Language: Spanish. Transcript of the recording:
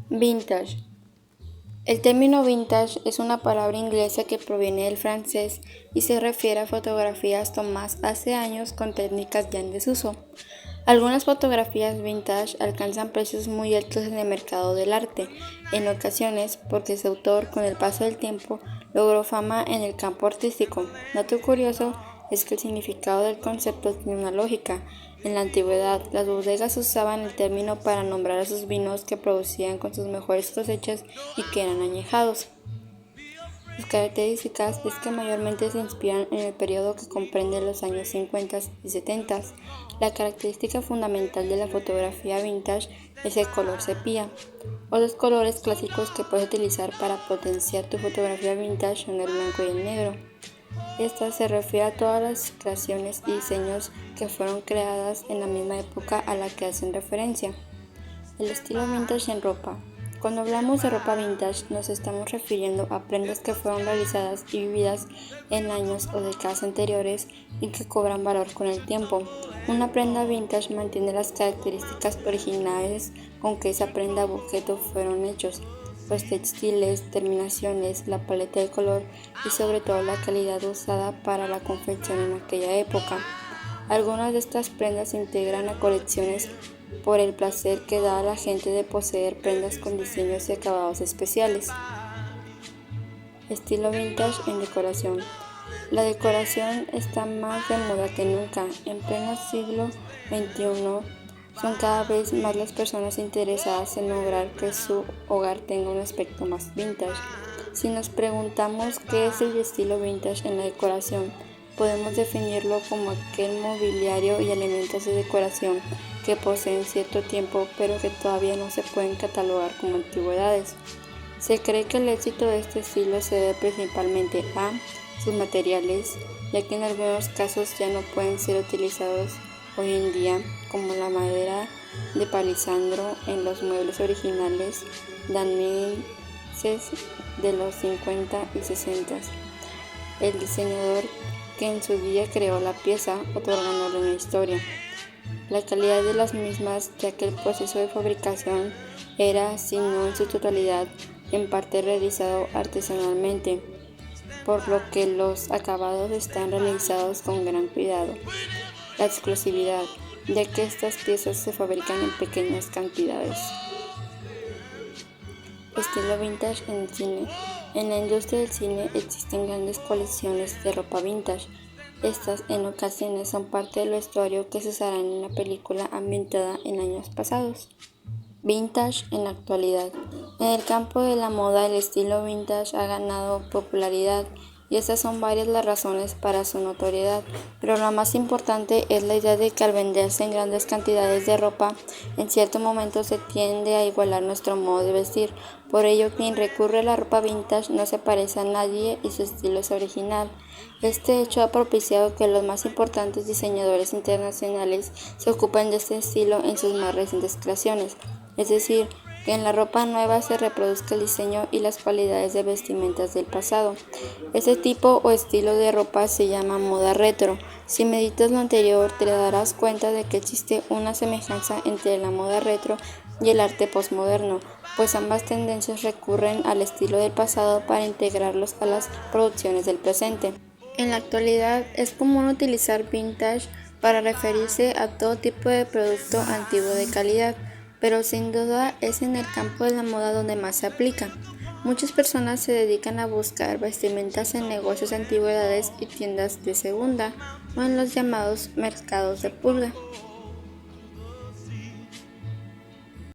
Vintage. El término vintage es una palabra inglesa que proviene del francés y se refiere a fotografías tomadas hace años con técnicas ya en desuso. Algunas fotografías vintage alcanzan precios muy altos en el mercado del arte, en ocasiones porque su autor con el paso del tiempo logró fama en el campo artístico. Dato curioso es que el significado del concepto tiene una lógica. En la antigüedad, las bodegas usaban el término para nombrar a sus vinos que producían con sus mejores cosechas y que eran añejados. Sus características es que mayormente se inspiran en el periodo que comprende los años 50 y 70. La característica fundamental de la fotografía vintage es el color sepia. Otros colores clásicos que puedes utilizar para potenciar tu fotografía vintage son el blanco y el negro. Esta se refiere a todas las creaciones y diseños que fueron creadas en la misma época a la que hacen referencia. El estilo vintage en ropa. Cuando hablamos de ropa vintage nos estamos refiriendo a prendas que fueron realizadas y vividas en años o décadas anteriores y que cobran valor con el tiempo. Una prenda vintage mantiene las características originales con que esa prenda o objeto fueron hechos, los textiles, terminaciones, la paleta de color y sobre todo la calidad usada para la confección en aquella época. Algunas de estas prendas se integran a colecciones por el placer que da a la gente de poseer prendas con diseños y acabados especiales. Estilo vintage en decoración. La decoración está más de moda que nunca. En pleno siglo XXI son cada vez más las personas interesadas en lograr que su hogar tenga un aspecto más vintage. Si nos preguntamos qué es el estilo vintage en la decoración, podemos definirlo como aquel mobiliario y elementos de decoración que poseen cierto tiempo pero que todavía no se pueden catalogar como antigüedades. Se cree que el éxito de este estilo se debe principalmente a sus materiales, ya que en algunos casos ya no pueden ser utilizados hoy en día, como la madera de palisandro en los muebles originales daneses de los 50 y 60. El diseñador que en su día creó la pieza, otorgándole una historia. La calidad de las mismas, ya que el proceso de fabricación era, si no en su totalidad, en parte realizado artesanalmente, por lo que los acabados están realizados con gran cuidado. La exclusividad, ya que estas piezas se fabrican en pequeñas cantidades. Estilo vintage en el cine. En la industria del cine existen grandes colecciones de ropa vintage. Estas en ocasiones son parte del vestuario que se usará en una película ambientada en años pasados. Vintage en la actualidad. En el campo de la moda el estilo vintage ha ganado popularidad y estas son varias las razones para su notoriedad, pero la más importante es la idea de que al venderse en grandes cantidades de ropa, en cierto momento se tiende a igualar nuestro modo de vestir. Por ello, quien recurre a la ropa vintage no se parece a nadie y su estilo es original. Este hecho ha propiciado que los más importantes diseñadores internacionales se ocupen de este estilo en sus más recientes creaciones, es decir, que en la ropa nueva se reproduzca el diseño y las cualidades de vestimentas del pasado. Este tipo o estilo de ropa se llama moda retro. Si meditas lo anterior, te darás cuenta de que existe una semejanza entre la moda retro y el arte postmoderno, pues ambas tendencias recurren al estilo del pasado para integrarlos a las producciones del presente. En la actualidad es común utilizar vintage para referirse a todo tipo de producto antiguo de calidad, pero sin duda es en el campo de la moda donde más se aplica. Muchas personas se dedican a buscar vestimentas en negocios de antigüedades y tiendas de segunda o en los llamados mercados de pulga.